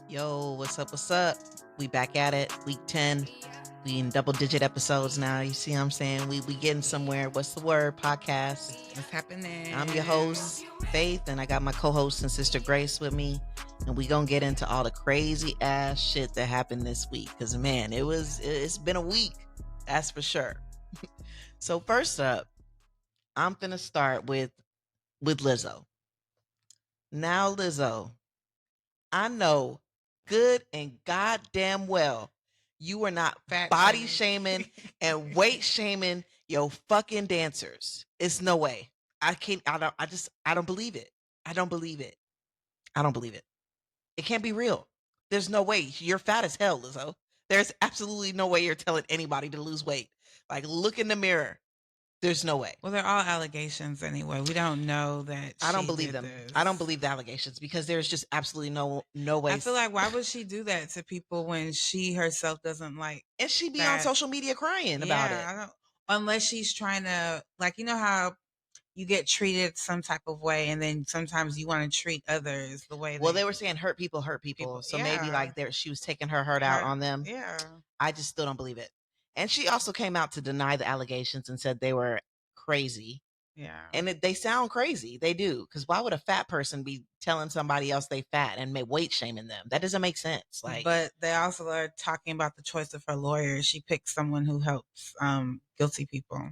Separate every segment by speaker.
Speaker 1: Yo, what's up? What's up? We back at it. Week 10. We in double-digit episodes now. You see what I'm saying? We getting somewhere. What's the word? Podcast.
Speaker 2: What's happening?
Speaker 1: I'm your host, Faith, and I got my co-host and sister Grace with me. And we gonna get into all the crazy ass shit that happened this week. Cause man, it's been a week. That's for sure. So first up, I'm gonna start with Lizzo. Now, Lizzo, I know good and goddamn well you are not
Speaker 2: Fat
Speaker 1: body
Speaker 2: shaming.
Speaker 1: shaming and weight shaming your fucking dancers. It's no way. I can't. I don't believe it. I don't believe it. I don't believe it. It can't be real. There's no way. You're fat as hell, Lizzo. There's absolutely no way you're telling anybody to lose weight. Like, look in the mirror. There's no way.
Speaker 2: Well, they're all allegations anyway. We don't know that
Speaker 1: I don't
Speaker 2: she
Speaker 1: believe
Speaker 2: did
Speaker 1: them.
Speaker 2: this.
Speaker 1: I don't believe the allegations because there's just absolutely no way.
Speaker 2: I feel like why would she do that to people when she herself doesn't like?
Speaker 1: And she be on
Speaker 2: that-
Speaker 1: social media crying about it.
Speaker 2: I don't. Unless she's trying to, like, you know how you get treated some type of way, and then sometimes you want to treat others the way.
Speaker 1: Well, they were saying hurt people. So maybe like she was taking her hurt out on them.
Speaker 2: Yeah.
Speaker 1: I just still don't believe it. And she also came out to deny the allegations and said they were crazy.
Speaker 2: Yeah.
Speaker 1: And they sound crazy. They do. Because why would a fat person be telling somebody else they fat and weight shaming them? That doesn't make sense. Like,
Speaker 2: but they also are talking about the choice of her lawyer. She picked someone who helps guilty people.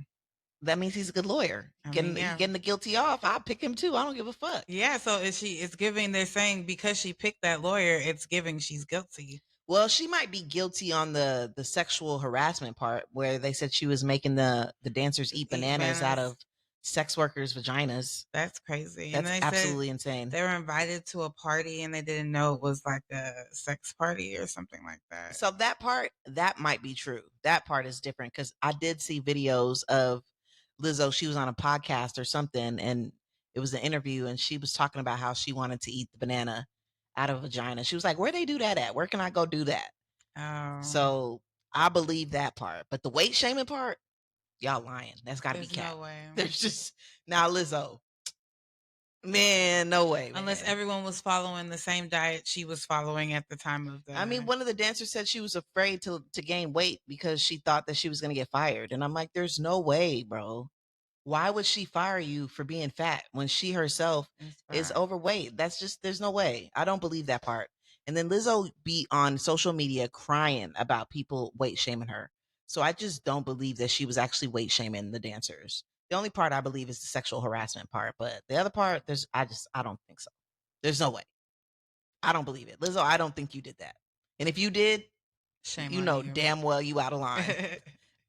Speaker 1: That means he's a good lawyer. Getting the guilty off. I'll pick him too. I don't give a fuck.
Speaker 2: Yeah, so it's giving, they're saying because she picked that lawyer, it's giving she's guilty.
Speaker 1: Well, she might be guilty on the sexual harassment part where they said she was making the dancers eat bananas out of sex workers' vaginas.
Speaker 2: That's crazy.
Speaker 1: That's
Speaker 2: and
Speaker 1: absolutely insane.
Speaker 2: They were invited to a party and they didn't know it was like a sex party or something like that.
Speaker 1: So that part, that might be true. That part is different because I did see videos of Lizzo. She was on a podcast or something and it was an interview and she was talking about how she wanted to eat the banana out of a vagina. She was like, where they do that at? Where can I go do that?
Speaker 2: Oh.
Speaker 1: So I believe that part. But the weight shaming part, y'all lying. That's got to be cap.
Speaker 2: No way.
Speaker 1: There's just, now Lizzo. Man, no way. Man.
Speaker 2: Unless everyone was following the same diet she was following at the time of the.
Speaker 1: I mean, one of the dancers said she was afraid to gain weight because she thought that she was going to get fired. And I'm like, there's no way, bro. Why would she fire you for being fat when she herself is overweight? That's just, there's no way. I don't believe that part. And then Lizzo be on social media crying about people weight shaming her. So I just don't believe that she was actually weight shaming the dancers. The only part I believe is the sexual harassment part, but the other part, I don't think so. There's no way. I don't believe it. Lizzo, I don't think you did that. And if you did,
Speaker 2: shame
Speaker 1: you
Speaker 2: on
Speaker 1: know
Speaker 2: you.
Speaker 1: damn well you out of line.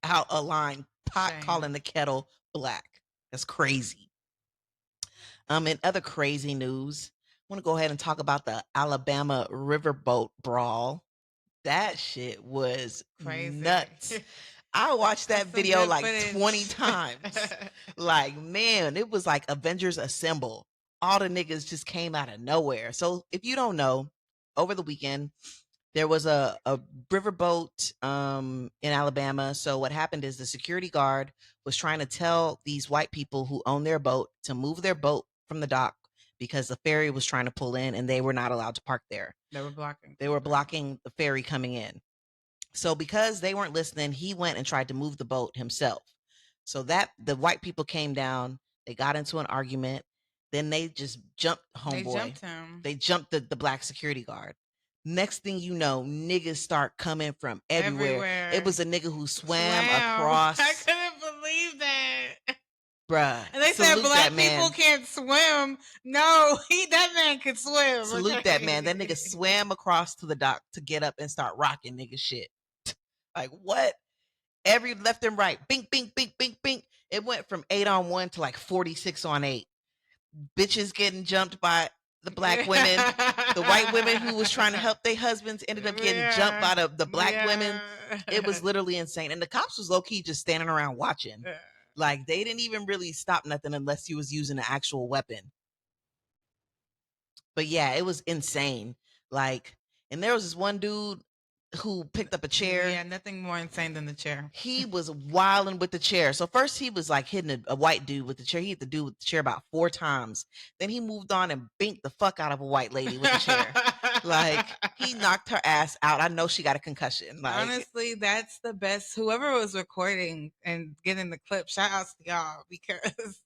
Speaker 1: Out of line. Pot
Speaker 2: Shame.
Speaker 1: calling the kettle black. That's crazy. In other crazy news, I want to go ahead and talk about the Alabama riverboat brawl. That shit was
Speaker 2: Crazy.
Speaker 1: nuts. I watched that video like
Speaker 2: footage.
Speaker 1: 20 times. Like, man, it was like Avengers Assemble. All the niggas just came out of nowhere. So if you don't know, over the weekend, there was a riverboat in Alabama. So what happened is the security guard was trying to tell these white people who own their boat to move their boat from the dock because the ferry was trying to pull in and they were not allowed to park there.
Speaker 2: They were blocking.
Speaker 1: They were blocking the ferry coming in. So because they weren't listening, he went and tried to move the boat himself. So that the white people came down, they got into an argument, then they just jumped homeboy.
Speaker 2: They jumped him.
Speaker 1: They jumped the black security guard. Next thing you know, niggas start coming from everywhere. It was a nigga who swam across.
Speaker 2: I couldn't believe that.
Speaker 1: Bruh.
Speaker 2: And they said black people can't swim. No, that man could swim.
Speaker 1: Salute that man. That nigga swam across to the dock to get up and start rocking nigga shit. Like, what? Every left and right. Bink, bink, bink, bink, bink. It went from 8-on-1 to like 46-on-8. Bitches getting jumped by the black women. The white women who was trying to help their husbands ended up getting jumped by the black women. It was literally insane. And the cops was low-key just standing around watching. Like, they didn't even really stop nothing unless he was using an actual weapon. But yeah, it was insane. Like, and there was this one dude, who picked up a chair.
Speaker 2: Yeah, nothing more insane than the chair.
Speaker 1: He was wilding with the chair. So first he was like hitting a white dude with the chair. He hit the dude with the chair about 4 times. Then he moved on and binked the fuck out of a white lady with the chair. Like he knocked her ass out. I know she got a concussion. Like,
Speaker 2: Honestly, that's the best. Whoever was recording and getting the clip, shout outs to y'all because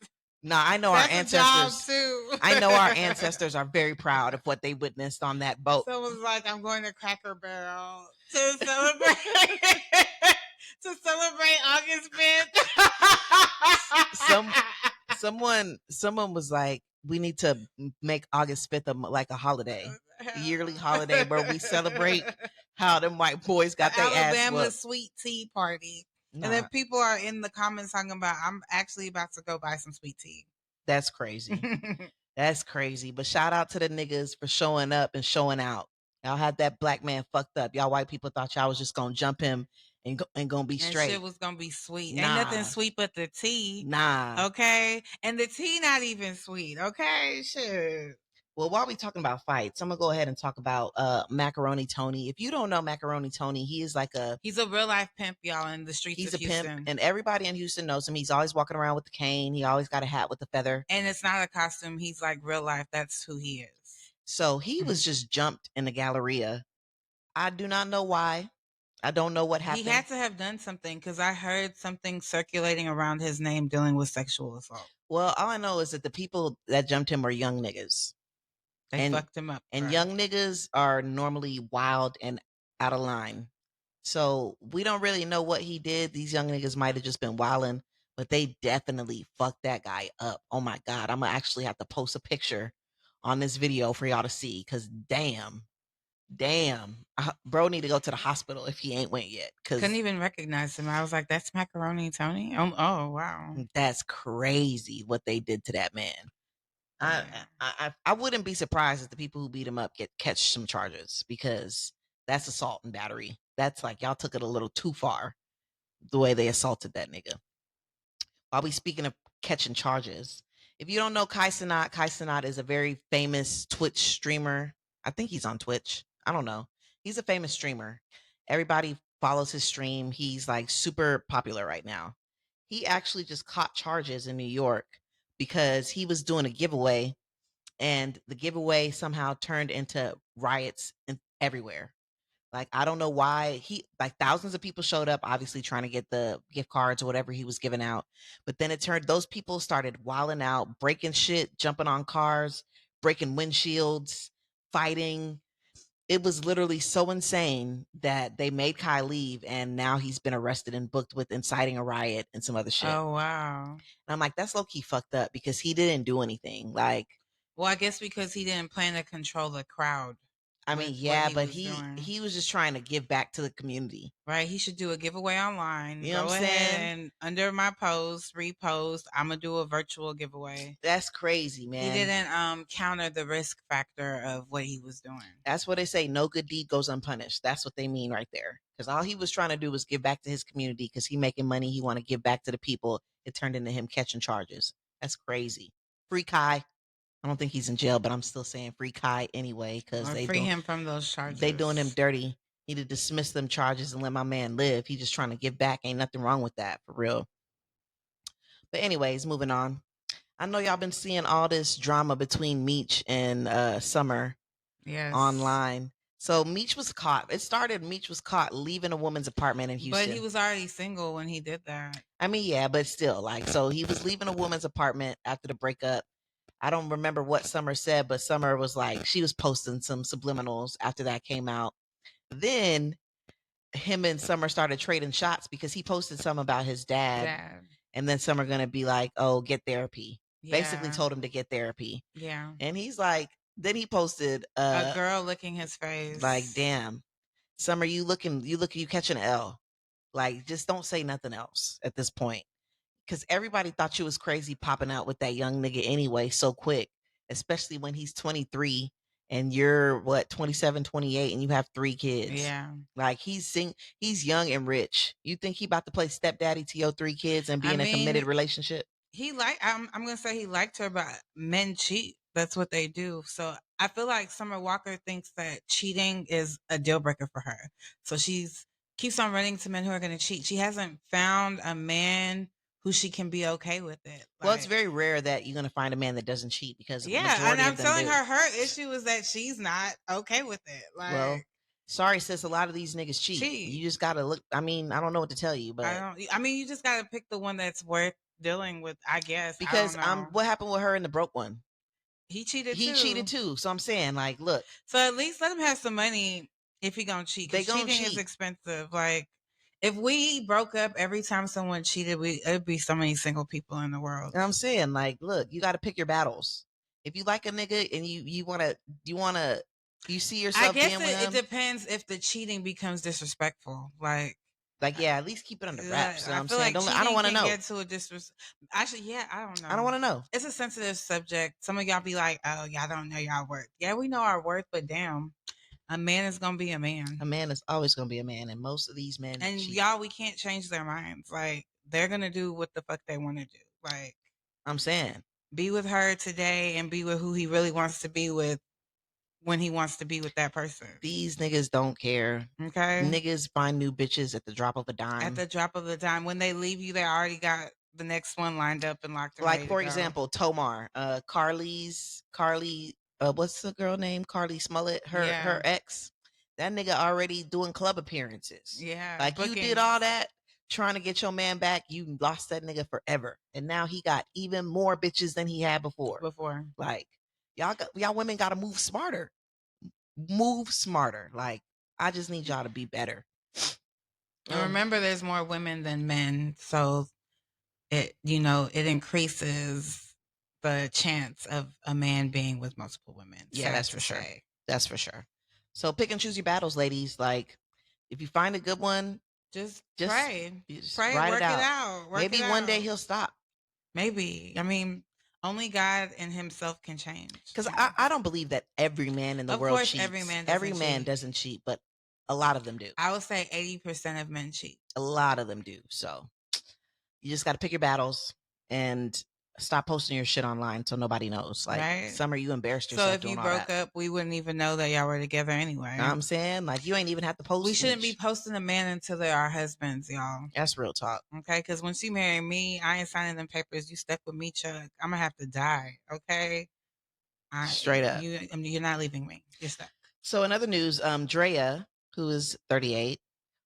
Speaker 1: nah, I know our
Speaker 2: that's a job
Speaker 1: ancestors.
Speaker 2: too.
Speaker 1: I know our ancestors are very proud of what they witnessed on that boat.
Speaker 2: Someone's like, I'm going to Cracker Barrel to celebrate to celebrate August 5th.
Speaker 1: Some someone was like, we need to make August 5th like a holiday, a yearly holiday where we celebrate how them white boys
Speaker 2: The
Speaker 1: got their ass
Speaker 2: Alabama
Speaker 1: whooped.
Speaker 2: sweet tea party. And then
Speaker 1: Nah,
Speaker 2: people are in the comments talking about, I'm actually about to go buy some sweet tea.
Speaker 1: that's crazy. That's crazy. But shout out to the niggas for showing up and showing out. Y'all had that black man fucked up. Y'all white people thought y'all was just gonna jump him and gonna be
Speaker 2: And shit
Speaker 1: straight.
Speaker 2: was gonna be sweet. Ain't nothing
Speaker 1: Nah,
Speaker 2: sweet but the tea.
Speaker 1: nah.
Speaker 2: Okay. And the tea not even sweet. Okay. Shit.
Speaker 1: Well, while we talking about fights, I'm gonna go ahead and talk about Macaroni Tony. If you don't know Macaroni Tony, he is like
Speaker 2: He's a real life pimp, y'all, in the streets
Speaker 1: he's
Speaker 2: of
Speaker 1: a pimp,
Speaker 2: Houston.
Speaker 1: and everybody in Houston knows him. He's always walking around with the cane. He always got a hat with a feather.
Speaker 2: And it's not a costume. He's like real life. That's who he is.
Speaker 1: So he was just jumped in the Galleria. I do not know why. I don't know what
Speaker 2: He
Speaker 1: happened.
Speaker 2: had to have done something because I heard something circulating around his name dealing with sexual assault.
Speaker 1: Well, all I know is that the people that jumped him were young niggas.
Speaker 2: They
Speaker 1: And
Speaker 2: fucked him up.
Speaker 1: and
Speaker 2: Bruh.
Speaker 1: young niggas are normally wild and out of line. So we don't really know what he did. These young niggas might have just been wilding, but they definitely fucked that guy up. Oh my God. I'm gonna actually have to post a picture on this video for y'all to see. Cause damn. Bro need to go to the hospital if he ain't went yet.
Speaker 2: Couldn't
Speaker 1: Cause
Speaker 2: even recognize him. I was like, that's Macaroni Tony? Oh wow.
Speaker 1: that's crazy what they did to that man.
Speaker 2: Yeah.
Speaker 1: I wouldn't be surprised if the people who beat him up catch some charges because that's assault and battery. That's like y'all took it a little too far the way they assaulted that nigga. While we speaking of catching charges, if you don't know Kai Cenat is a very famous Twitch streamer. I think he's on Twitch. I don't know. He's a famous streamer. Everybody follows his stream. He's like super popular right now. He actually just caught charges in New York because he was doing a giveaway and the giveaway somehow turned into riots everywhere. Like I don't know why he like thousands of people showed up, obviously trying to get the gift cards or whatever he was giving out. But then it turned those people started wilding out, breaking shit, jumping on cars, breaking windshields, fighting. It was literally so insane that they made Kai leave, and now he's been arrested and booked with inciting a riot and some other shit.
Speaker 2: Oh wow.
Speaker 1: And I'm like, that's low key fucked up because he didn't do anything. Like,
Speaker 2: Well, I guess because he didn't plan to control the crowd
Speaker 1: I mean,
Speaker 2: with what
Speaker 1: yeah,
Speaker 2: he
Speaker 1: but
Speaker 2: was
Speaker 1: he
Speaker 2: doing.
Speaker 1: he was just trying to give back to the community.
Speaker 2: Right? He should do a giveaway online.
Speaker 1: You know what I'm
Speaker 2: Go ahead
Speaker 1: saying?
Speaker 2: and under my post, repost, I'm gonna do a virtual giveaway.
Speaker 1: That's crazy,
Speaker 2: He
Speaker 1: man.
Speaker 2: didn't counter the risk factor of what he was doing.
Speaker 1: That's what they say. No good deed goes unpunished. That's what they mean right there. Because all he was trying to do was give back to his community because he making money. He want to give back to the people. It turned into him catching charges. That's crazy. Free Kai. I don't think he's in jail, but I'm still saying free Kai anyway because
Speaker 2: Or free him from those
Speaker 1: they doing him
Speaker 2: charges.
Speaker 1: dirty. Need to dismiss them charges and let my man live. He just trying to give back. Ain't nothing wrong with that for real. But anyways, moving on. I know y'all been seeing all this drama between Meech and Summer
Speaker 2: Yes.
Speaker 1: online. So Meech was caught. It started Meech was caught leaving a woman's apartment in
Speaker 2: But he
Speaker 1: Houston.
Speaker 2: was already single when he did that.
Speaker 1: I mean, yeah, but still, like, so he was leaving a woman's apartment after the breakup. I don't remember what Summer said, but Summer was like, she was posting some subliminals after that came out. Then him and Summer started trading shots because he posted something about his dad.
Speaker 2: Dad.
Speaker 1: And then Summer gonna be like, oh, get therapy. Basically
Speaker 2: Yeah.
Speaker 1: told him to get therapy.
Speaker 2: Yeah.
Speaker 1: And he's like, then he posted
Speaker 2: A girl licking his face.
Speaker 1: like, damn, Summer, you catching an L. Like, just don't say nothing else at this point. Cause everybody thought you was crazy popping out with that young nigga anyway, so quick. Especially when he's 23 and you're what, 27, 28, and you have 3 kids.
Speaker 2: Yeah.
Speaker 1: Like he's young and rich. You think he about to play stepdaddy to your 3 kids and be
Speaker 2: I
Speaker 1: in a committed
Speaker 2: mean,
Speaker 1: relationship?
Speaker 2: I'm gonna say he liked her, but men cheat. That's what they do. So I feel like Summer Walker thinks that cheating is a deal breaker for her. So she's keeps on running to men who are going to cheat. She hasn't found a man who she can be okay with it.
Speaker 1: Well, it's
Speaker 2: Like,
Speaker 1: very rare that you're gonna find a man that doesn't cheat because the
Speaker 2: yeah, and
Speaker 1: majority
Speaker 2: I'm
Speaker 1: of them
Speaker 2: telling
Speaker 1: do.
Speaker 2: her her issue is that she's not okay with it.
Speaker 1: Well,
Speaker 2: Like,
Speaker 1: sorry, sis, a lot of these niggas cheat.
Speaker 2: cheat.
Speaker 1: You just gotta look. I mean, I don't know what to tell you,
Speaker 2: I
Speaker 1: but
Speaker 2: don't. I mean, you just got to pick the one that's worth dealing with. I guess. I don't
Speaker 1: because
Speaker 2: know.
Speaker 1: what happened with her and the broke one?
Speaker 2: He cheated
Speaker 1: He cheated
Speaker 2: too.
Speaker 1: too. So I'm saying, like, look,
Speaker 2: So at least let him have some money if he gonna cheat,
Speaker 1: they
Speaker 2: because
Speaker 1: gonna
Speaker 2: cheating is
Speaker 1: cheat.
Speaker 2: expensive. Like, if we broke up every time someone cheated, it'd be so many single people in the world.
Speaker 1: And I'm saying, like, look, you got to pick your battles. If you like a nigga and you wanna you see
Speaker 2: I
Speaker 1: yourself
Speaker 2: guess
Speaker 1: being with
Speaker 2: it
Speaker 1: him,
Speaker 2: depends if the cheating becomes disrespectful. Like,
Speaker 1: like, yeah, at least keep it under wraps. You know what
Speaker 2: I
Speaker 1: I'm
Speaker 2: feel
Speaker 1: saying?
Speaker 2: like
Speaker 1: Don't I don't
Speaker 2: cheating
Speaker 1: want to
Speaker 2: can
Speaker 1: know.
Speaker 2: get to a disres. Actually, yeah, I don't
Speaker 1: I don't
Speaker 2: know.
Speaker 1: want to know.
Speaker 2: It's a sensitive subject. Some of y'all be like, "Oh, y'all don't know y'all worth." Yeah, we know our worth, but damn, a man is gonna be a
Speaker 1: A
Speaker 2: man.
Speaker 1: man is always gonna be a man, and most of these men
Speaker 2: And
Speaker 1: cheat.
Speaker 2: y'all, we can't change their minds. Like, they're gonna do what the fuck they want to do. Like,
Speaker 1: I'm saying
Speaker 2: be with her today and be with who he really wants to be with when he wants to be with that person.
Speaker 1: these niggas don't care.
Speaker 2: Okay.
Speaker 1: Niggas find new bitches at the drop of a
Speaker 2: At
Speaker 1: dime.
Speaker 2: the drop of the dime, when they leave you, they already got the next one lined up and locked and
Speaker 1: Like
Speaker 2: ready to
Speaker 1: for
Speaker 2: go.
Speaker 1: example, Tomar, Carly, what's the girl name? Carly Smollett, her
Speaker 2: Yeah.
Speaker 1: ex. That nigga already doing club appearances.
Speaker 2: Yeah.
Speaker 1: Like you did all
Speaker 2: Bookings
Speaker 1: that trying to get your man back, you lost that nigga forever. And now he got even more bitches than he had before.
Speaker 2: before.
Speaker 1: Like y'all women got to move smarter. Move smarter. Like I just need y'all to be better.
Speaker 2: And remember, there's more women than men. So it increases the chance of a man being with multiple women.
Speaker 1: Yeah,
Speaker 2: Sad
Speaker 1: that's
Speaker 2: to
Speaker 1: for sure.
Speaker 2: say.
Speaker 1: That's for sure. So pick and choose your battles, ladies. Like if you find a good one,
Speaker 2: Just
Speaker 1: just
Speaker 2: pray.
Speaker 1: just
Speaker 2: Pray,
Speaker 1: ride it
Speaker 2: work it
Speaker 1: out.
Speaker 2: out. Work it
Speaker 1: Maybe one day
Speaker 2: out.
Speaker 1: he'll stop.
Speaker 2: Maybe. I mean, only God and himself can change.
Speaker 1: Because
Speaker 2: Yeah.
Speaker 1: I don't believe that every man in the
Speaker 2: Of
Speaker 1: world
Speaker 2: course, every
Speaker 1: cheats.
Speaker 2: man
Speaker 1: Every
Speaker 2: doesn't
Speaker 1: man
Speaker 2: cheat.
Speaker 1: doesn't cheat, but a lot of them do.
Speaker 2: I would say 80% of men cheat.
Speaker 1: A lot of them do. So you just got to pick your battles and stop posting your shit online so nobody knows. Like,
Speaker 2: Right?
Speaker 1: Summer, you embarrassed
Speaker 2: So
Speaker 1: yourself
Speaker 2: if you
Speaker 1: doing all
Speaker 2: broke
Speaker 1: that.
Speaker 2: up, we wouldn't even know that y'all were together
Speaker 1: Know what
Speaker 2: anyway.
Speaker 1: I'm saying? Like, you ain't even have to
Speaker 2: We
Speaker 1: post
Speaker 2: shouldn't be
Speaker 1: much.
Speaker 2: posting a man until they are husbands, y'all.
Speaker 1: That's real talk.
Speaker 2: Okay? Because when she married me, I ain't signing them papers. You stuck with me, Chuck. I'm gonna have to die. Okay?
Speaker 1: Straight up.
Speaker 2: You're not leaving me. You're stuck.
Speaker 1: So in other news, Drea, who is 38,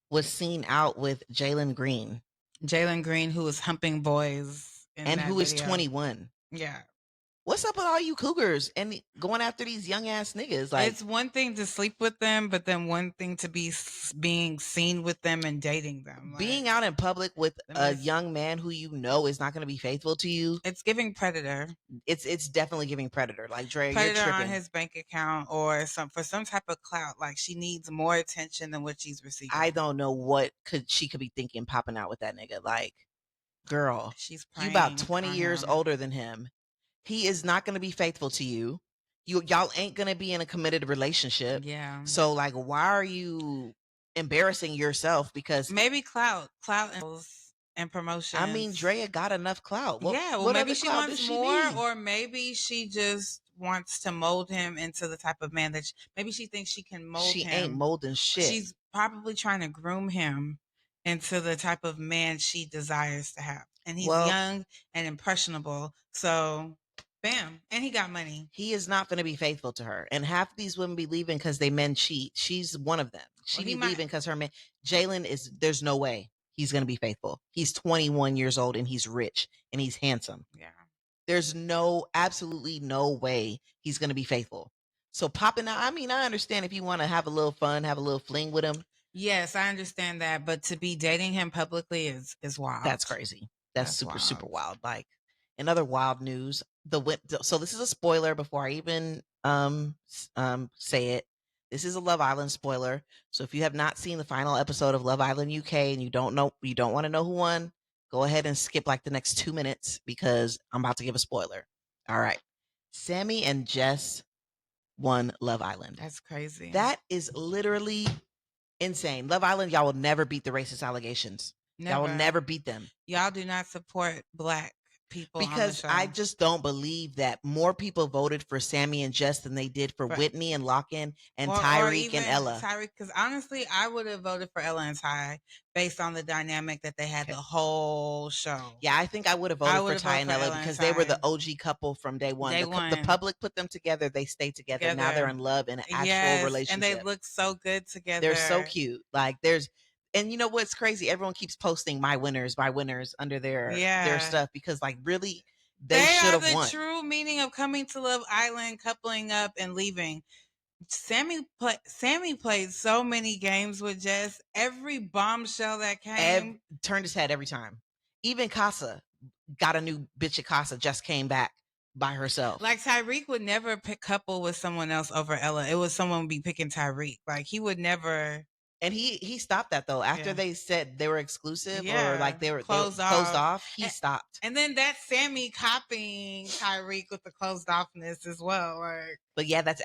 Speaker 1: was seen out with Jalen Green,
Speaker 2: Jalen Green, who was humping boys in
Speaker 1: and
Speaker 2: that
Speaker 1: who is
Speaker 2: video.
Speaker 1: 21.
Speaker 2: Yeah.
Speaker 1: What's up with all you cougars and going after these young ass niggas? Like,
Speaker 2: It's one thing to sleep with them, but then one thing to be being seen with them and dating them.
Speaker 1: being
Speaker 2: Like,
Speaker 1: out in public with
Speaker 2: them
Speaker 1: a
Speaker 2: is
Speaker 1: young man who you know is not going to be faithful to you,
Speaker 2: it's giving predator.
Speaker 1: it's definitely giving predator. Like, Drea, you're
Speaker 2: Predator on
Speaker 1: tripping.
Speaker 2: his bank account or some type of clout. Like, she needs more attention than what she's
Speaker 1: I
Speaker 2: receiving.
Speaker 1: don't know what she could be thinking popping out with that nigga. Like, girl,
Speaker 2: She's
Speaker 1: you about
Speaker 2: praying
Speaker 1: 20
Speaker 2: for
Speaker 1: years
Speaker 2: him.
Speaker 1: older than him. He is not going to be faithful to you. Y'all ain't going to be in a committed relationship.
Speaker 2: Yeah.
Speaker 1: So like, why are you embarrassing yourself? Because
Speaker 2: Maybe clout and
Speaker 1: I mean,
Speaker 2: promotions.
Speaker 1: Drea got enough clout.
Speaker 2: Yeah, well,
Speaker 1: What
Speaker 2: maybe
Speaker 1: other
Speaker 2: she
Speaker 1: clout does
Speaker 2: wants
Speaker 1: she
Speaker 2: more,
Speaker 1: need?
Speaker 2: or maybe she just wants to mold him into the type of man that maybe she thinks she can mold
Speaker 1: She ain't
Speaker 2: him.
Speaker 1: molding shit.
Speaker 2: She's probably trying to groom him into the type of man she desires to have. And he's
Speaker 1: Well,
Speaker 2: young and impressionable. So, bam. And he got money.
Speaker 1: he is not going to be faithful to her. And half of these women be leaving because they men cheat. She's one of them. She
Speaker 2: Well,
Speaker 1: be
Speaker 2: he might.
Speaker 1: leaving because her man, Jalen is, there's no way he's going to be faithful. He's 21 years old and he's rich and he's handsome.
Speaker 2: Yeah.
Speaker 1: There's absolutely no way he's going to be faithful. So popping out, I mean, I understand if you want to have a little fun, have a little fling with him.
Speaker 2: Yes, I understand that. But to be dating him publicly is wild.
Speaker 1: That's crazy. That's super,
Speaker 2: wild.
Speaker 1: super wild. Like, in other wild news, so this is a spoiler before I even say it. This is a Love Island spoiler. So if you have not seen the final episode of Love Island UK and you don't want to know who won, go ahead and skip like the next 2 minutes because I'm about to give a spoiler. All right. Sammy and Jess won Love Island.
Speaker 2: That's crazy.
Speaker 1: That is literally insane. Love Island, y'all will never beat the racist allegations. Y'all will never beat them.
Speaker 2: Y'all do not support black people on the
Speaker 1: Because I
Speaker 2: show.
Speaker 1: just don't believe that more people voted for Sammy and Jess than they did for
Speaker 2: For
Speaker 1: Whitney and Locken and
Speaker 2: or
Speaker 1: Tyreek and
Speaker 2: even
Speaker 1: Ella.
Speaker 2: Tyreek, because honestly, I would have voted for Ella and Ty based on the dynamic that they had the
Speaker 1: Okay.
Speaker 2: whole show.
Speaker 1: Yeah, I think I would have
Speaker 2: I
Speaker 1: voted
Speaker 2: would
Speaker 1: for
Speaker 2: have
Speaker 1: Ty
Speaker 2: voted
Speaker 1: and
Speaker 2: for
Speaker 1: Ella
Speaker 2: Ella and
Speaker 1: because they were the
Speaker 2: Ty
Speaker 1: OG couple from day one.
Speaker 2: day
Speaker 1: The
Speaker 2: one
Speaker 1: public put them together. They stayed together. Now they're
Speaker 2: together.
Speaker 1: in love in an actual
Speaker 2: Yes, and they
Speaker 1: relationship.
Speaker 2: look so good
Speaker 1: They're so
Speaker 2: together.
Speaker 1: cute. Like there's, and you know what's crazy? Everyone keeps posting my winners under their
Speaker 2: Yeah.
Speaker 1: stuff because like really they
Speaker 2: They
Speaker 1: should
Speaker 2: are
Speaker 1: have
Speaker 2: the
Speaker 1: won.
Speaker 2: true meaning of coming to Love Island, coupling up and leaving. Sammy played so many games with Jess. Every bombshell that came,
Speaker 1: Turned his head every time. Even Casa got a new bitch at Casa just came back by herself.
Speaker 2: like Tyreek would never pick couple with someone else over Ella. It was someone would be picking Tyreek. Like he would never.
Speaker 1: And he stopped that though. After
Speaker 2: Yeah,
Speaker 1: they said they were exclusive or like
Speaker 2: yeah,
Speaker 1: they were
Speaker 2: closed
Speaker 1: closed
Speaker 2: off.
Speaker 1: off, he
Speaker 2: And,
Speaker 1: stopped.
Speaker 2: and then that Sammy copying Tyreek with the closed offness as well. Like
Speaker 1: But yeah, that's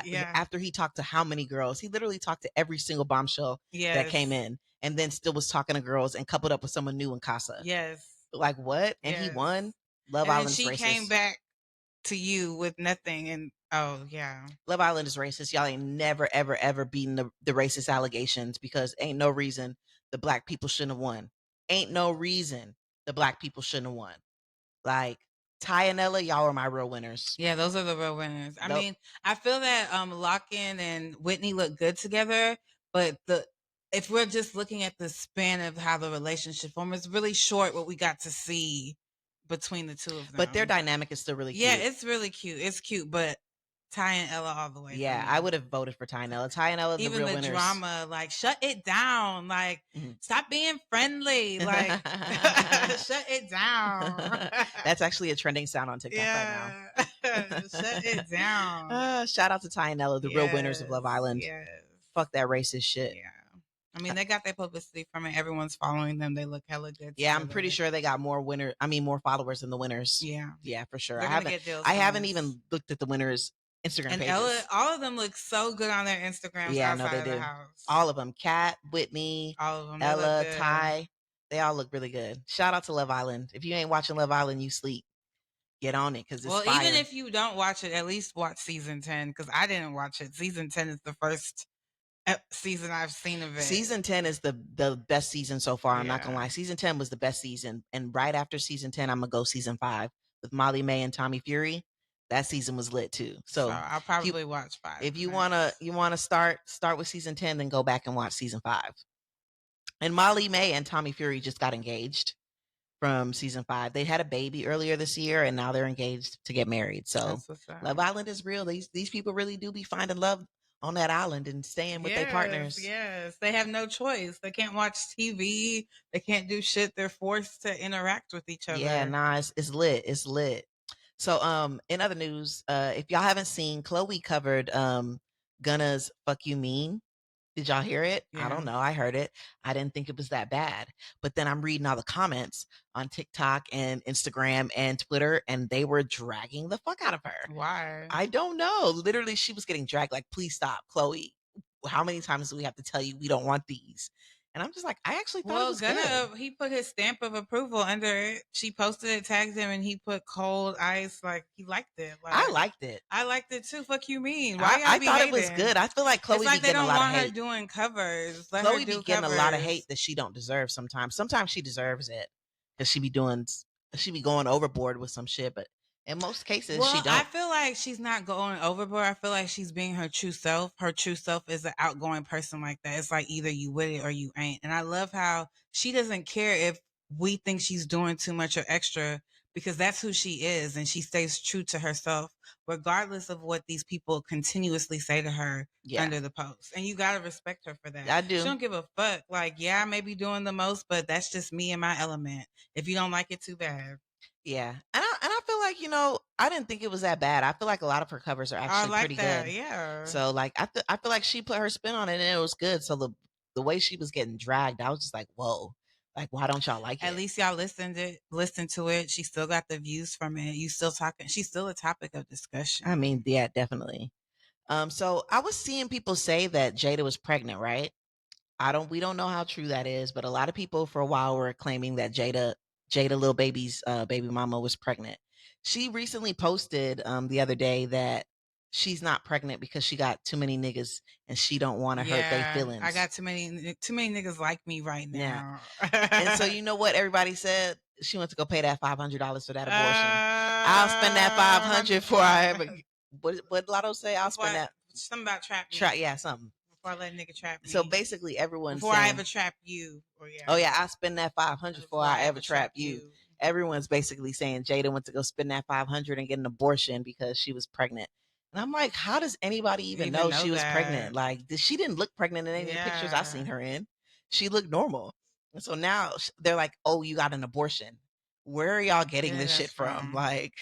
Speaker 2: yeah,
Speaker 1: after he talked to how many girls? He literally talked to every single bombshell that came
Speaker 2: yes,
Speaker 1: in, and then still was talking to girls and coupled up with someone new in Casa.
Speaker 2: yes,
Speaker 1: Like what? And he
Speaker 2: yes.
Speaker 1: won. Love
Speaker 2: And then
Speaker 1: Island is
Speaker 2: she came
Speaker 1: racist.
Speaker 2: back to you with nothing. And oh yeah,
Speaker 1: Love Island is racist. Y'all ain't never ever ever beaten the racist allegations because ain't no reason the black people shouldn't have won. Ain't no reason the black people shouldn't have won. Like Ty and Ella, y'all are my real winners.
Speaker 2: yeah, those are the real winners. I
Speaker 1: Though
Speaker 2: mean, I feel that Locken and Whitney look good together, but the if we're just looking at the span of how the relationship formed, it's really short what we got to see between the two of
Speaker 1: but their
Speaker 2: them.
Speaker 1: dynamic is still really
Speaker 2: Yeah,
Speaker 1: cute.
Speaker 2: it's really cute. It's cute, but Ty and Ella all the way for
Speaker 1: Yeah, I
Speaker 2: me.
Speaker 1: would have voted for Ty and Ella. Ty and Ella, the
Speaker 2: Even
Speaker 1: real
Speaker 2: the
Speaker 1: winners.
Speaker 2: drama, like shut it down, like
Speaker 1: Mhm.
Speaker 2: stop being friendly, like shut it down.
Speaker 1: That's actually a trending sound on TikTok right now.
Speaker 2: Yeah. Shut it down.
Speaker 1: Shout out to Ty and Ella, the real winners of Love
Speaker 2: Yes.
Speaker 1: Island.
Speaker 2: Yes.
Speaker 1: Fuck that racist shit.
Speaker 2: Yeah. I mean, they got their publicity from it. Everyone's following them. They look hella good
Speaker 1: Yeah, I'm pretty
Speaker 2: together.
Speaker 1: sure they got more followers than the winners.
Speaker 2: Yeah.
Speaker 1: Yeah, for sure.
Speaker 2: They're gonna get deals
Speaker 1: I
Speaker 2: from
Speaker 1: haven't
Speaker 2: this.
Speaker 1: even looked at the winners' Instagram
Speaker 2: And Ella,
Speaker 1: pages.
Speaker 2: all of them look so good on their Instagrams
Speaker 1: Yeah, no,
Speaker 2: outside
Speaker 1: they
Speaker 2: of the
Speaker 1: do.
Speaker 2: house.
Speaker 1: All of them. Kat, Whitney,
Speaker 2: All of them. They look
Speaker 1: Ella,
Speaker 2: good.
Speaker 1: Ty. They all look really good. Shout out to Love Island. If you ain't watching Love Island, you sleep. Get on it because it's
Speaker 2: Well, even
Speaker 1: fire.
Speaker 2: if you don't watch it, at least watch season 10 because I didn't watch it. Season 10 is the first season I've seen of it.
Speaker 1: Season 10 is the best season so far. I'm not gonna
Speaker 2: Yeah.
Speaker 1: lie. Season 10 was the best season. And right after season 10, I'm gonna go season 5 with Molly May and Tommy Fury. That season was lit too.
Speaker 2: So
Speaker 1: So
Speaker 2: I'll
Speaker 1: if you
Speaker 2: probably watch 5
Speaker 1: if you wanna
Speaker 2: next.
Speaker 1: you wanna start with season 10, then go back and watch season 5. And Molly May and Tommy Fury just got engaged from season 5. They had a baby earlier this year and now they're engaged to get married. So
Speaker 2: That's what's
Speaker 1: Love
Speaker 2: up.
Speaker 1: Island is real. These people really do be finding love on that island and staying with their
Speaker 2: Yes,
Speaker 1: partners.
Speaker 2: yes. They have no choice. They can't watch TV. They can't do shit. They're forced to interact with each
Speaker 1: Yeah,
Speaker 2: other.
Speaker 1: nah, it's lit. It's lit. So in other news, if y'all haven't seen, Chloe covered Gunna's Fuck You Mean. Did y'all hear it? I don't
Speaker 2: Yeah.
Speaker 1: know. I heard it. I didn't think it was that bad. But then I'm reading all the comments on TikTok and Instagram and Twitter, and they were dragging the fuck out of her.
Speaker 2: Why?
Speaker 1: I don't know. Literally, she was getting dragged. Like, please stop, Chloe. How many times do we have to tell you we don't want these? And I'm just like, I actually thought it
Speaker 2: Well,
Speaker 1: was good.
Speaker 2: Gunna, he put his stamp of approval under it. She posted it, tagged him, and he put cold ice. Like he liked it.
Speaker 1: I
Speaker 2: Like
Speaker 1: liked it.
Speaker 2: I liked it too. Fuck you mean? Why y'all
Speaker 1: I
Speaker 2: be
Speaker 1: thought it was
Speaker 2: hating?
Speaker 1: good. I feel like
Speaker 2: It's
Speaker 1: Chloe be
Speaker 2: like they
Speaker 1: getting a
Speaker 2: don't
Speaker 1: lot of
Speaker 2: want her
Speaker 1: hate.
Speaker 2: doing covers. Let her
Speaker 1: Chloe be
Speaker 2: do
Speaker 1: getting a lot of
Speaker 2: covers.
Speaker 1: hate that she don't deserve sometimes. Sometimes she deserves it because she be going overboard with some shit, but in most cases she
Speaker 2: Well, I
Speaker 1: don't.
Speaker 2: feel like she's not going overboard. I feel like she's being her true self. Her true self is an outgoing person like that. It's like either you with it or you ain't. And I love how she doesn't care if we think she's doing too much or extra because that's who she is. And she stays true to herself, regardless of what these people continuously say to her
Speaker 1: Yeah,
Speaker 2: under the post. And you got to respect her for that.
Speaker 1: I
Speaker 2: She
Speaker 1: do.
Speaker 2: don't give a fuck. Like, yeah, I may be doing the most, but that's just me and my element. If you don't like it, too bad.
Speaker 1: Yeah, and I feel like I didn't think it was that bad. I feel like a lot of her covers are
Speaker 2: I
Speaker 1: actually
Speaker 2: like
Speaker 1: pretty
Speaker 2: that.
Speaker 1: good.
Speaker 2: Yeah.
Speaker 1: So like I feel like she put her spin on it and it was good. So the way she was getting dragged, I was just like, whoa, like why don't y'all like
Speaker 2: At
Speaker 1: it?
Speaker 2: least y'all listened to it. She still got the views from it. You still talking. She's still a topic of
Speaker 1: I
Speaker 2: discussion.
Speaker 1: mean, yeah, definitely. So I was seeing people say that Jada was pregnant, right? We don't know how true that is, but a lot of people for a while were claiming that Jada Jada Lil Baby's baby mama was pregnant. She recently posted the other day that she's not pregnant because she got too many niggas and she don't want to hurt their
Speaker 2: Yeah, I
Speaker 1: feelings.
Speaker 2: got too many niggas like me right
Speaker 1: Yeah.
Speaker 2: now.
Speaker 1: And so you know what everybody said? She went to go pay that $500 for that abortion. I'll spend that 500 before I ever. What Lotto say? I'll
Speaker 2: before
Speaker 1: spend
Speaker 2: I,
Speaker 1: that.
Speaker 2: something about trap
Speaker 1: Try,
Speaker 2: me
Speaker 1: yeah, something.
Speaker 2: before I let a nigga trap
Speaker 1: So
Speaker 2: me
Speaker 1: basically, everyone's
Speaker 2: before I ever
Speaker 1: saying,
Speaker 2: trap you. Or
Speaker 1: "Oh
Speaker 2: yeah,
Speaker 1: yeah, I spend that 500 before
Speaker 2: before I
Speaker 1: I ever
Speaker 2: ever trap
Speaker 1: trap you."
Speaker 2: you.
Speaker 1: Everyone's basically saying Jada went to go spend that 500 and get an abortion because she was pregnant. And I'm like, how does anybody even
Speaker 2: Even
Speaker 1: know
Speaker 2: know
Speaker 1: she was pregnant?
Speaker 2: that?
Speaker 1: Like, she didn't look pregnant in any of the pictures I've
Speaker 2: Yeah,
Speaker 1: seen her in. She looked normal. And so now they're like, "Oh, you got an abortion." Where are y'all getting
Speaker 2: where
Speaker 1: this
Speaker 2: that's
Speaker 1: shit from?
Speaker 2: from,
Speaker 1: Like,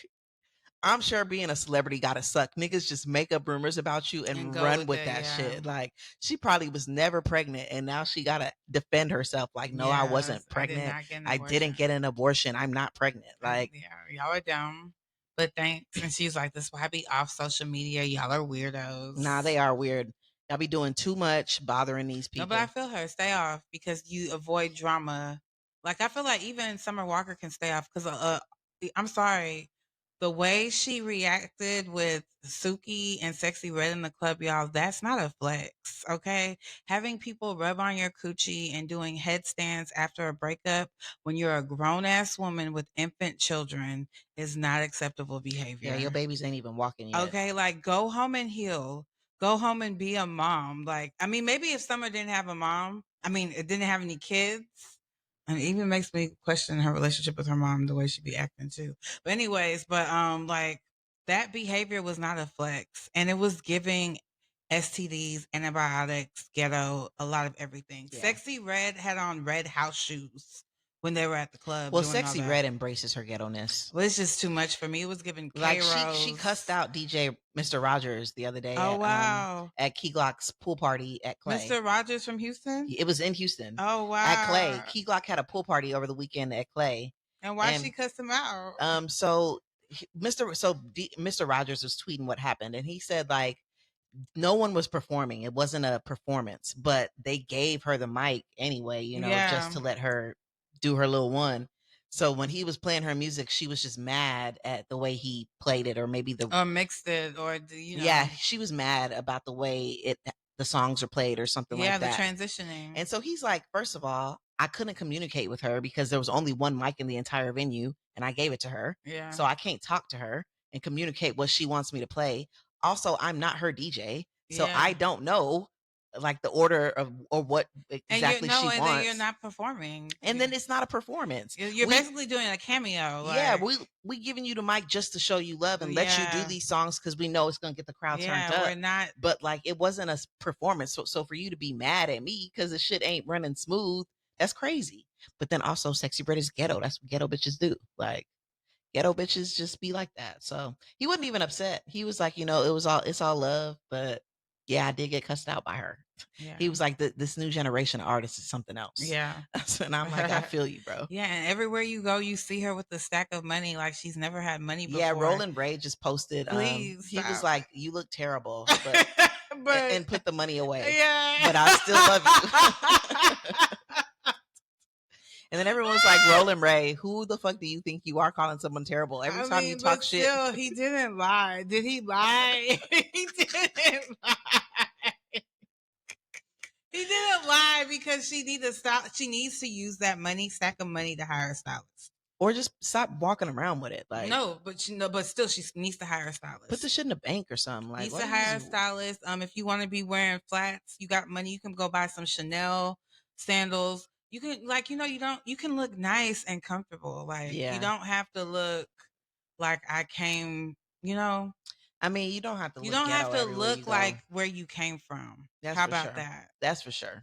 Speaker 1: I'm sure being a celebrity gotta suck. Niggas just make up rumors about you
Speaker 2: and
Speaker 1: and
Speaker 2: go
Speaker 1: run
Speaker 2: with
Speaker 1: with
Speaker 2: it.
Speaker 1: that
Speaker 2: Yeah,
Speaker 1: shit. Like, she probably was never pregnant and now she gotta defend herself. Like, no, I
Speaker 2: yes,
Speaker 1: wasn't
Speaker 2: I did
Speaker 1: pregnant.
Speaker 2: not get an
Speaker 1: I didn't
Speaker 2: abortion.
Speaker 1: get an abortion. I'm not pregnant. Like,
Speaker 2: Yeah, y'all are dumb. But thanks. And she's like, "This why I be off social media. Y'all are
Speaker 1: nah,
Speaker 2: weirdos."
Speaker 1: they are weird. Y'all be doing too much bothering these
Speaker 2: No, but I
Speaker 1: people.
Speaker 2: feel her. Stay off because you avoid drama. Like I feel like even Summer Walker can stay off because I'm sorry, the way she reacted with Suki and Sexy Red in the club, y'all, that's not a flex. Okay, having people rub on your coochie and doing headstands after a breakup when you're a grown ass woman with infant children is not acceptable
Speaker 1: Yeah, your
Speaker 2: behavior.
Speaker 1: babies ain't even walking yet.
Speaker 2: Okay, like go home and heal. Go home and be a mom. Like, I mean, maybe if Summer didn't have a mom, I mean, it didn't have any kids, and it even makes me question her relationship with her mom, the way she be acting too. But anyways, like that behavior was not a flex, and it was giving STDs, antibiotics, ghetto, a lot of everything.
Speaker 1: Yeah.
Speaker 2: Sexy Red had on red house shoes when they were at the club
Speaker 1: Well,
Speaker 2: doing all
Speaker 1: Sexy Red
Speaker 2: that.
Speaker 1: embraces her ghetto ness.
Speaker 2: Well, it's just too much for me. It was giving
Speaker 1: Like
Speaker 2: K
Speaker 1: she cussed
Speaker 2: Rose.
Speaker 1: out DJ Mr. Rogers the other day
Speaker 2: Oh wow.
Speaker 1: at Key Glock's pool party at Clay.
Speaker 2: Mr. Rogers from Houston?
Speaker 1: It was in Houston
Speaker 2: Oh
Speaker 1: at Clay.
Speaker 2: wow.
Speaker 1: Key Glock had a pool party over the weekend at Clay,
Speaker 2: And why she
Speaker 1: and
Speaker 2: cussed him out?
Speaker 1: so Mr. Rogers was tweeting what happened, and he said like no one was performing. It wasn't a performance, but they gave her the mic anyway, just
Speaker 2: Yeah.
Speaker 1: to let her do her little one. So when he was playing her music, she was just mad at the way he played it, or maybe
Speaker 2: Or mixed it or
Speaker 1: yeah, she was mad about the way the songs are played or something like
Speaker 2: yeah, the
Speaker 1: that.
Speaker 2: transitioning.
Speaker 1: And so he's like, first of all, I couldn't communicate with her because there was only one mic in the entire venue and I gave it to her.
Speaker 2: Yeah.
Speaker 1: So I can't talk to her and communicate what she wants me to play. Also, I'm not her DJ. So I
Speaker 2: Yeah.
Speaker 1: don't know like the order of or what
Speaker 2: And you're
Speaker 1: exactly
Speaker 2: no,
Speaker 1: she
Speaker 2: and then you're
Speaker 1: wants.
Speaker 2: not performing.
Speaker 1: And then it's not a performance.
Speaker 2: You're
Speaker 1: We
Speaker 2: basically doing a cameo,
Speaker 1: yeah,
Speaker 2: like
Speaker 1: we giving you the mic just to show you love and let you do
Speaker 2: yeah.
Speaker 1: these songs because we know it's gonna get the crowd turned
Speaker 2: Yeah, we're
Speaker 1: up.
Speaker 2: not
Speaker 1: But like it wasn't a performance. So for you to be mad at me because the shit ain't running smooth, that's crazy. But then also Sexy Red is ghetto. That's what ghetto bitches do. Like ghetto bitches just be like that. So he wasn't even upset. He was like, it's all love, but yeah, I did get cussed out by her. He
Speaker 2: yeah.
Speaker 1: was like, this new generation of artists is something else.
Speaker 2: Yeah.
Speaker 1: And I'm like, I feel you, bro.
Speaker 2: Yeah, and everywhere you go, you see her with a stack of money like she's never had money
Speaker 1: Yeah,
Speaker 2: before.
Speaker 1: Roland Ray just posted.
Speaker 2: Please
Speaker 1: He was
Speaker 2: stop.
Speaker 1: like, "You look terrible," but
Speaker 2: But
Speaker 1: and put the money away.
Speaker 2: yeah.
Speaker 1: But I still love you. And then everyone's like, "Roland Ray, who the fuck do you think you are calling someone terrible? Every
Speaker 2: I
Speaker 1: time you
Speaker 2: mean,
Speaker 1: talk
Speaker 2: but
Speaker 1: shit."
Speaker 2: still, he didn't lie. Did he lie? He didn't lie. He didn't lie because she needs to stop. She needs to use that money, stack of money, to hire a stylist.
Speaker 1: Or just stop walking around with it. Like,
Speaker 2: No, but still, she needs to hire a
Speaker 1: put the
Speaker 2: stylist.
Speaker 1: shit in the bank or something. Like,
Speaker 2: Needs
Speaker 1: why
Speaker 2: to
Speaker 1: do you
Speaker 2: hire
Speaker 1: just
Speaker 2: a stylist. If you want to be wearing flats, you got money, you can go buy some Chanel sandals. You can you can look nice and comfortable. Like you
Speaker 1: yeah.
Speaker 2: don't have to look like I came, you know,
Speaker 1: I mean, you don't have to
Speaker 2: you
Speaker 1: look
Speaker 2: don't have
Speaker 1: ghetto
Speaker 2: to
Speaker 1: everywhere you
Speaker 2: look
Speaker 1: go.
Speaker 2: like where you came from.
Speaker 1: That's
Speaker 2: How
Speaker 1: for
Speaker 2: about
Speaker 1: sure.
Speaker 2: that?
Speaker 1: That's for sure.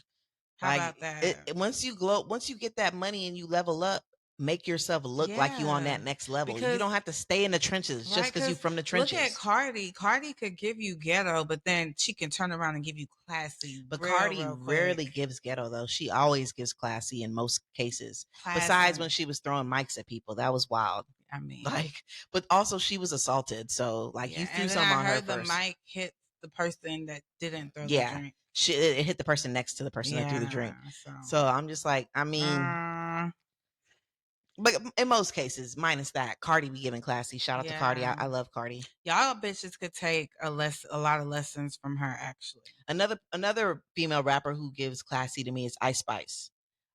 Speaker 2: How
Speaker 1: Like
Speaker 2: about that?
Speaker 1: once you get that money and you level up, make yourself look like you on that
Speaker 2: Yeah.
Speaker 1: next level. You
Speaker 2: Because
Speaker 1: don't have to stay in the trenches just
Speaker 2: right,
Speaker 1: because you
Speaker 2: because
Speaker 1: from the
Speaker 2: look at
Speaker 1: trenches.
Speaker 2: Cardi. Cardi could give you ghetto, but then she can turn around and give you classy
Speaker 1: But
Speaker 2: real,
Speaker 1: Cardi
Speaker 2: real
Speaker 1: rarely
Speaker 2: quick.
Speaker 1: gives ghetto though. She always gives classy in most cases. Besides when
Speaker 2: Classy.
Speaker 1: she was throwing mics at people, that was wild.
Speaker 2: I mean,
Speaker 1: Like, but also she was assaulted, so like you
Speaker 2: yeah.
Speaker 1: threw
Speaker 2: And then
Speaker 1: some
Speaker 2: I
Speaker 1: on her
Speaker 2: heard the
Speaker 1: first.
Speaker 2: mic hit the person that didn't throw the
Speaker 1: Yeah,
Speaker 2: drink.
Speaker 1: it hit the person next to the person that threw the drink.
Speaker 2: Yeah. So
Speaker 1: So I'm just like, I mean,
Speaker 2: uh
Speaker 1: But in most cases, minus that, Cardi be giving classy. Shout out to Cardi. I
Speaker 2: Yeah.
Speaker 1: love Cardi.
Speaker 2: Y'all bitches could take a lot of lessons from her, actually.
Speaker 1: Another female rapper who gives classy to me is Ice Spice.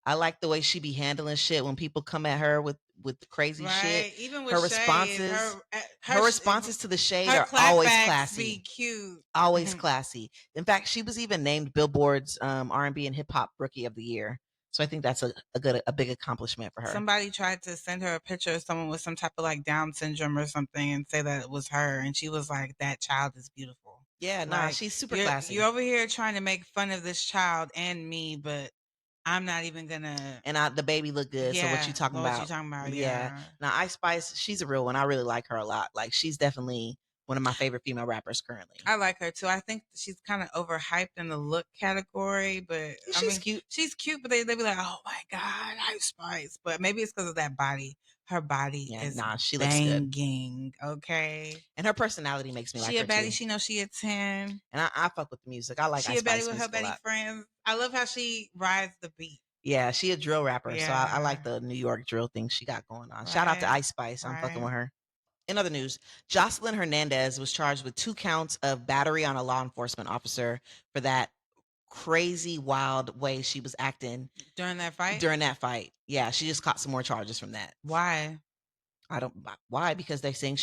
Speaker 1: I like the way she be handling shit when people come at her with the crazy shit.
Speaker 2: Right? Even with
Speaker 1: Her
Speaker 2: shade,
Speaker 1: responses, her responses to the shade
Speaker 2: her
Speaker 1: are always
Speaker 2: clapbacks be
Speaker 1: classy.
Speaker 2: cute.
Speaker 1: Always classy. In fact, she was even named Billboard's R&B and hip hop rookie of the year. So I think that's a big accomplishment for her.
Speaker 2: Somebody tried to send her a picture of someone with some type of like Down syndrome or something and say that it was her, and she was like, "That child is beautiful."
Speaker 1: Yeah, nah,
Speaker 2: Like
Speaker 1: she's super
Speaker 2: you're
Speaker 1: classy.
Speaker 2: over here trying to make fun of this child and me, but I'm not even gonna.
Speaker 1: And the baby looked good. So what you
Speaker 2: Yeah,
Speaker 1: talking
Speaker 2: what you
Speaker 1: about?
Speaker 2: talking about?
Speaker 1: Yeah.
Speaker 2: Yeah.
Speaker 1: Now Ice Spice, she's a real one. I really like her a lot. Like she's definitely one of my favorite female rappers currently.
Speaker 2: I like her too. I think she's kind of overhyped in the look category, but I
Speaker 1: She's
Speaker 2: mean,
Speaker 1: cute.
Speaker 2: she's cute. But they be like, "Oh my god, Ice Spice!" But maybe it's because of that body. Her body
Speaker 1: Yeah,
Speaker 2: is
Speaker 1: nah, she looks good.
Speaker 2: banging. Okay,
Speaker 1: And her personality makes me like
Speaker 2: she a
Speaker 1: her
Speaker 2: baddie.
Speaker 1: too.
Speaker 2: She knows she a 10.
Speaker 1: And I fuck with the music. I like
Speaker 2: She
Speaker 1: Ice
Speaker 2: a baddie
Speaker 1: Spice
Speaker 2: with her
Speaker 1: music a
Speaker 2: baddie
Speaker 1: lot.
Speaker 2: friends. I love how she rides the beat.
Speaker 1: Yeah, she a drill rapper. So I like
Speaker 2: Yeah,
Speaker 1: the New York drill thing she got going on. Shout out to
Speaker 2: right,
Speaker 1: Ice Spice. I'm fucking
Speaker 2: right.
Speaker 1: with her. In other news, Jocelyn Hernandez was charged with 2 counts of battery on a law enforcement officer for that crazy wild way she was acting
Speaker 2: During that fight,
Speaker 1: during that fight. Yeah, she just caught some more charges from that.
Speaker 2: why?
Speaker 1: I don't why because they saying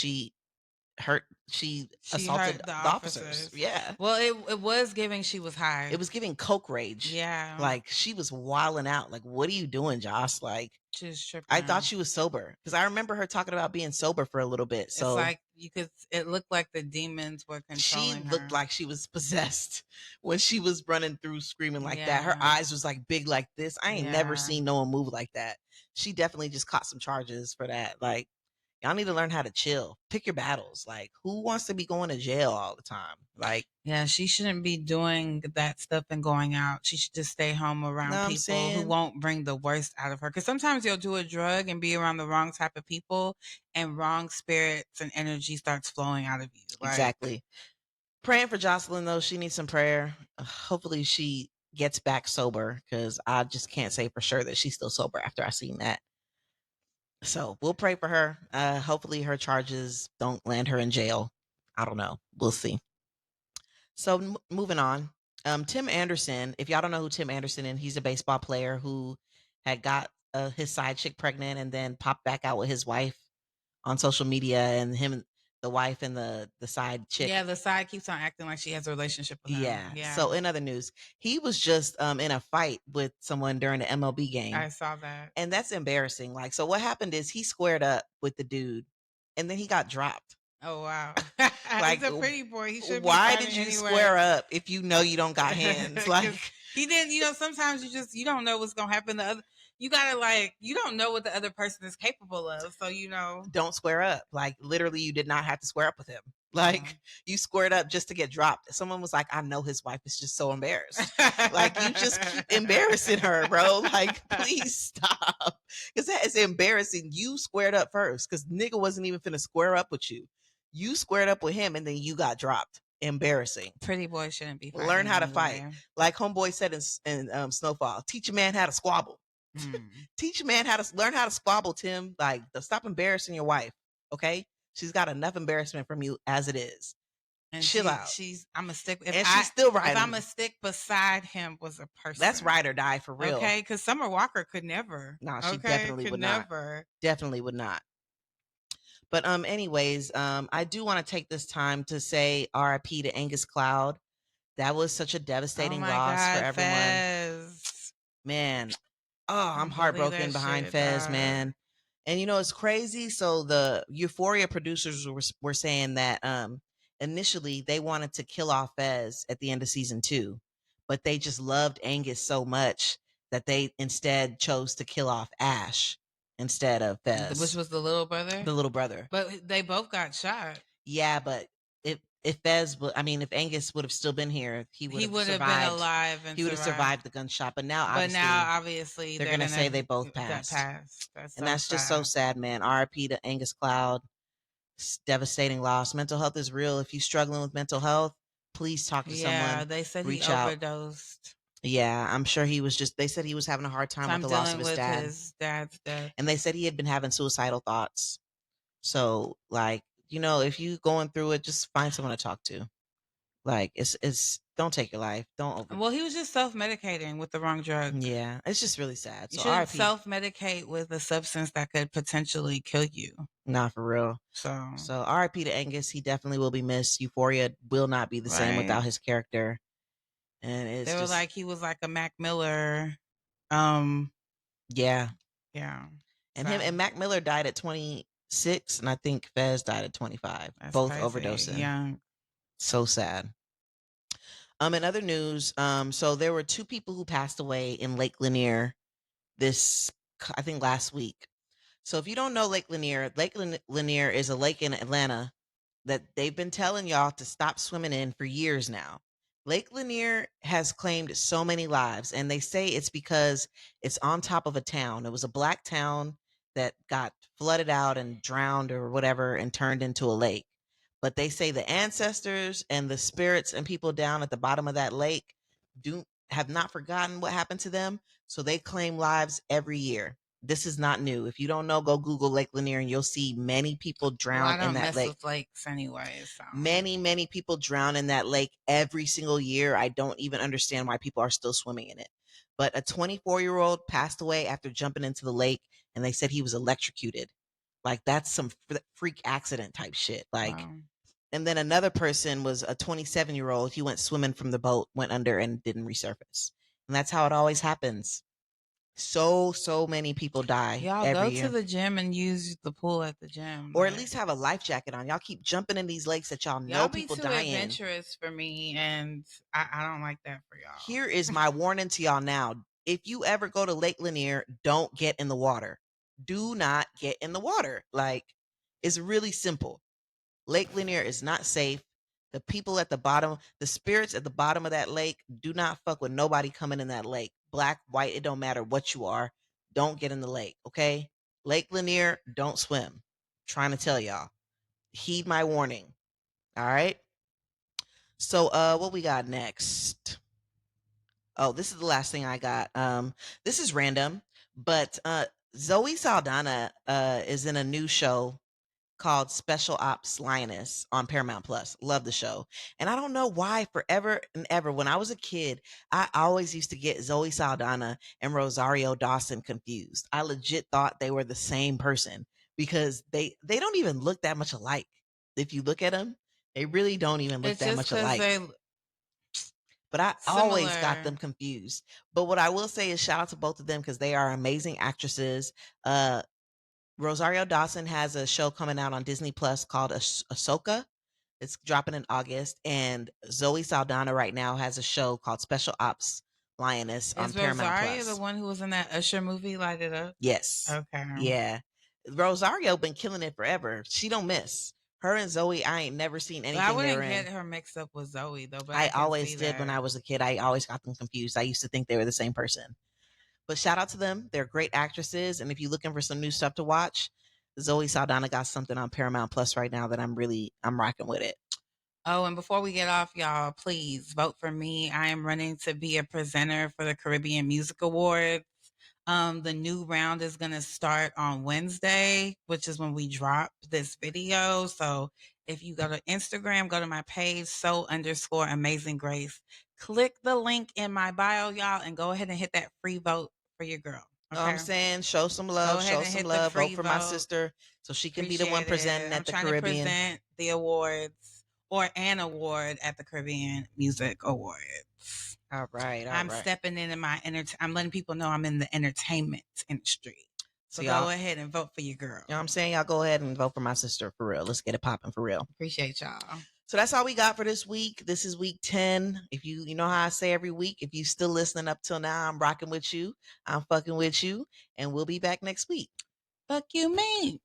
Speaker 1: hurt she
Speaker 2: She
Speaker 1: assaulted
Speaker 2: hurt the
Speaker 1: the officers.
Speaker 2: officers.
Speaker 1: Yeah.
Speaker 2: Well, it was giving she was
Speaker 1: It
Speaker 2: high.
Speaker 1: was giving coke rage.
Speaker 2: Yeah,
Speaker 1: Like she was wilding out. Like, what are you doing, Josh? Like,
Speaker 2: she was
Speaker 1: I thought
Speaker 2: tripping.
Speaker 1: she was sober because I remember her talking about being sober for a little bit.
Speaker 2: It's
Speaker 1: So
Speaker 2: like you could it looked like the demons were
Speaker 1: she
Speaker 2: controlling
Speaker 1: looked
Speaker 2: her.
Speaker 1: like she was possessed when she was running through screaming like that. Her
Speaker 2: Yeah.
Speaker 1: eyes was like big like this. I ain't never
Speaker 2: Yeah.
Speaker 1: seen no one move like that. She definitely just caught some charges for that. Like, y'all need to learn how to chill. Pick your battles. Like, who wants to be going to jail all the time? Like,
Speaker 2: Yeah, she shouldn't be doing that stuff and going out. She should just stay home
Speaker 1: know
Speaker 2: around
Speaker 1: what I'm
Speaker 2: people who
Speaker 1: saying?
Speaker 2: won't bring the worst out of her. Because sometimes you'll do a drug and be around the wrong type of people, and wrong spirits and energy starts flowing out of you. Like,
Speaker 1: Exactly. Praying for Jocelyn though, she needs some prayer. Hopefully she gets back sober because I just can't say for sure that she's still sober after I seen that. So we'll pray for her. Hopefully her charges don't land her in jail. I don't know. We'll see. So moving on. Tim Anderson. If y'all don't know who Tim Anderson is, he's a baseball player who had got his side chick pregnant and then popped back out with his wife on social media, and him, the wife, and the side chick.
Speaker 2: yeah, the side keeps on acting like she has a relationship with him.
Speaker 1: Yeah.
Speaker 2: Yeah,
Speaker 1: So in other news, he was just in a fight with someone during the MLB
Speaker 2: I
Speaker 1: game,
Speaker 2: saw that.
Speaker 1: and that's embarrassing. Like, so what happened is he squared up with the dude, and then he got dropped.
Speaker 2: Oh, wow. He's
Speaker 1: Like,
Speaker 2: a pretty boy. He should be
Speaker 1: why did
Speaker 2: fighting
Speaker 1: you
Speaker 2: anyway.
Speaker 1: square up if you know you don't got hands?
Speaker 2: Because
Speaker 1: Like,
Speaker 2: he didn't, sometimes you don't know what's gonna happen. You gotta like, you don't know what the other person is capable of. So
Speaker 1: don't square up. Like, literally, you did not have to square up with him.
Speaker 2: yeah.
Speaker 1: Like, you squared up just to get dropped. Someone was like, I know his wife is just so embarrassed. Like, you just keep embarrassing her, bro. Like, please stop. Because that is embarrassing. You squared up first because nigga wasn't even finna square up with you. You squared up with him and then you got dropped. Embarrassing.
Speaker 2: Pretty boy shouldn't be
Speaker 1: Learn
Speaker 2: fighting
Speaker 1: how to fight.
Speaker 2: anyway.
Speaker 1: Like homeboy said in Snowfall, teach a man how to squabble.
Speaker 2: Mm.
Speaker 1: Teach a man how to learn how to squabble, Tim. Like, stop embarrassing your wife. Okay, she's got enough embarrassment from you as it is.
Speaker 2: And
Speaker 1: Chill out.
Speaker 2: she's I'm a stick
Speaker 1: And she's still
Speaker 2: if I'm a
Speaker 1: riding.
Speaker 2: stick beside him was a
Speaker 1: That's
Speaker 2: person.
Speaker 1: ride or die for real.
Speaker 2: Okay, because Summer Walker could never.
Speaker 1: No, she
Speaker 2: Okay,
Speaker 1: definitely
Speaker 2: could
Speaker 1: would not.
Speaker 2: never.
Speaker 1: Definitely would not. But anyways, I do want to take this time to say RIP to Angus Cloud. That was such a
Speaker 2: Oh
Speaker 1: devastating
Speaker 2: my
Speaker 1: loss for
Speaker 2: God,
Speaker 1: everyone.
Speaker 2: Fez.
Speaker 1: Man, oh, I'm
Speaker 2: Can't believe
Speaker 1: heartbroken
Speaker 2: that
Speaker 1: behind
Speaker 2: shit,
Speaker 1: Fez,
Speaker 2: dog.
Speaker 1: man. And it's crazy. So the Euphoria producers were saying that initially they wanted to kill off Fez at the end of season 2, but they just loved Angus so much that they instead chose to kill off Ash instead of
Speaker 2: Which
Speaker 1: Fez,
Speaker 2: was the little brother?
Speaker 1: the little brother.
Speaker 2: But they both got shot.
Speaker 1: Yeah, but I mean, if Angus would have still been here, he would
Speaker 2: He
Speaker 1: have
Speaker 2: would have been
Speaker 1: survived.
Speaker 2: alive and
Speaker 1: He would have
Speaker 2: survived.
Speaker 1: survived the gunshot. But now,
Speaker 2: But now,
Speaker 1: obviously,
Speaker 2: obviously,
Speaker 1: they're
Speaker 2: they're
Speaker 1: gonna say
Speaker 2: gonna
Speaker 1: they both
Speaker 2: got
Speaker 1: passed,
Speaker 2: passed. That's
Speaker 1: and
Speaker 2: so
Speaker 1: that's just so
Speaker 2: sad.
Speaker 1: sad, man. RIP to Angus Cloud. It's devastating loss. Mental health is real. If you're struggling with mental health, please talk to
Speaker 2: Yeah,
Speaker 1: someone.
Speaker 2: they said he
Speaker 1: Reach out.
Speaker 2: overdosed.
Speaker 1: Yeah, I'm sure he was just they said he was having a hard
Speaker 2: So
Speaker 1: time with
Speaker 2: I'm
Speaker 1: the loss of
Speaker 2: dealing
Speaker 1: his
Speaker 2: with
Speaker 1: dad,
Speaker 2: his dad's death.
Speaker 1: and they said he had been having suicidal thoughts. So, like, if you going through it, just find someone to talk to. Like, it's don't take your life. Don't over
Speaker 2: Well, he was just self-medicating with the wrong drug.
Speaker 1: Yeah, it's just really sad.
Speaker 2: You
Speaker 1: So
Speaker 2: shouldn't
Speaker 1: RIP.
Speaker 2: self-medicate with a substance that could potentially kill you.
Speaker 1: Not for real.
Speaker 2: So,
Speaker 1: So RIP to Angus. He definitely will be missed. Euphoria will not be the same
Speaker 2: right.
Speaker 1: without his character. And
Speaker 2: They
Speaker 1: it's
Speaker 2: were
Speaker 1: just
Speaker 2: like he was like a Mac Miller. Um,
Speaker 1: yeah.
Speaker 2: yeah.
Speaker 1: And him and
Speaker 2: Sad.
Speaker 1: Mac Miller died at 26, and I think Fez died at 25.
Speaker 2: That's
Speaker 1: Both
Speaker 2: crazy.
Speaker 1: overdosing.
Speaker 2: Young.
Speaker 1: So sad. In other news, so there were two people who passed away in Lake Lanier this I think last week. So if you don't know Lake Lanier is a lake in Atlanta that they've been telling y'all to stop swimming in for years now. Lake Lanier has claimed so many lives, and they say it's because it's on top of a town. It was a black town that got flooded out and drowned or whatever and turned into a lake. But they say the ancestors and the spirits and people down at the bottom of that lake do have not forgotten what happened to them, so they claim lives every year. This is not new. If you don't know, go Google Lake Lanier and you'll see many people
Speaker 2: Well, I
Speaker 1: drown in
Speaker 2: don't
Speaker 1: that
Speaker 2: mess
Speaker 1: lake.
Speaker 2: with lakes anyway, so
Speaker 1: Many people drown in that lake every single year. I don't even understand why people are still swimming in it. But a 24-year-old passed away after jumping into the lake, and they said he was electrocuted. Like, that's some freak accident type shit. Like,
Speaker 2: wow.
Speaker 1: and then another person was a 27-year-old. He went swimming from the boat, went under, and didn't resurface. And that's how it always happens. So many people die
Speaker 2: Y'all
Speaker 1: every
Speaker 2: go to
Speaker 1: year.
Speaker 2: the gym and use the pool at the gym.
Speaker 1: Or at
Speaker 2: Like
Speaker 1: least have a life jacket on. Y'all keep jumping in these lakes that y'all
Speaker 2: y'all
Speaker 1: know
Speaker 2: be
Speaker 1: people
Speaker 2: too
Speaker 1: die in.
Speaker 2: adventurous for me, and I don't like that for y'all.
Speaker 1: Here is my warning to y'all now. If you ever go to Lake Lanier, don't get in the water. Do not get in the water. Like, it's really simple. Lake Lanier is not safe. The people at the bottom, the spirits at the bottom of that lake, do not fuck with nobody coming in that lake. Black, white, it don't matter what you are. Don't get in the lake, okay? Lake Lanier, don't swim. Trying to tell y'all. Heed my warning. All right? So what we got next? Oh, this is the last thing I got. This is random, but Zoe Saldana is in a new show called Special Ops Lioness on Paramount Plus. Love the show. And I don't know why forever and ever when I was a kid, I always used to get Zoe Saldana and Rosario Dawson confused. I legit thought they were the same person because they don't even look that much alike. If you look at them, they really don't even look
Speaker 2: It's
Speaker 1: that
Speaker 2: just
Speaker 1: much
Speaker 2: because
Speaker 1: alike.
Speaker 2: they
Speaker 1: But I always got
Speaker 2: similar.
Speaker 1: them confused. But what I will say is shout out to both of them because they are amazing actresses. Uh, Rosario Dawson has a show coming out on Disney Plus called Ahsoka. It's dropping in August, and Zoe Saldana right now has a show called Special Ops Lioness on
Speaker 2: Is
Speaker 1: Paramount
Speaker 2: Rosario the
Speaker 1: Plus.
Speaker 2: one who was in that Usher movie, Light It Up?
Speaker 1: Yes,
Speaker 2: Okay.
Speaker 1: yeah. Rosario been killing it forever. She don't miss. Her and Zoe, I ain't never seen
Speaker 2: But I
Speaker 1: anything they were
Speaker 2: wouldn't get
Speaker 1: in.
Speaker 2: her mixed up with Zoe though, but
Speaker 1: I
Speaker 2: I can
Speaker 1: always
Speaker 2: see
Speaker 1: did when I
Speaker 2: that.
Speaker 1: was a kid. I always got them confused. I used to think they were the same person. But shout out to them. They're great actresses. And if you're looking for some new stuff to watch, Zoe Saldana got something on Paramount Plus right now that I'm rocking with it.
Speaker 2: Oh, and before we get off, y'all, please vote for me. I am running to be a presenter for the Caribbean Music Awards. The new round is going to start on Wednesday, which is when we drop this video. So if you go to Instagram, go to my page, so_amazing grace, click the link in my bio, y'all, and go ahead and hit that free vote for your girl.
Speaker 1: Know what I'm
Speaker 2: Okay.
Speaker 1: saying? Show some
Speaker 2: Go
Speaker 1: love,
Speaker 2: ahead
Speaker 1: show
Speaker 2: and
Speaker 1: some
Speaker 2: hit the
Speaker 1: love, vote
Speaker 2: free
Speaker 1: for my
Speaker 2: vote.
Speaker 1: sister so she can be the one
Speaker 2: Appreciate
Speaker 1: presenting
Speaker 2: it. I'm
Speaker 1: at the
Speaker 2: trying to
Speaker 1: Caribbean.
Speaker 2: present the awards or an award at the Caribbean Music Awards.
Speaker 1: All right, all
Speaker 2: I'm
Speaker 1: right.
Speaker 2: stepping in my I'm letting people know I'm in the entertainment industry.
Speaker 1: So
Speaker 2: So
Speaker 1: y'all,
Speaker 2: go ahead and vote for your girl.
Speaker 1: you know what I'm saying? Y'all go ahead and vote for my sister for real. Let's get it popping for real.
Speaker 2: Appreciate y'all.
Speaker 1: So that's all we got for this week. This is week 10. If you know how I say every week, if you still listening up till now, I'm rocking with you. I'm fucking with you. And we'll be back next week.
Speaker 2: Fuck you, me.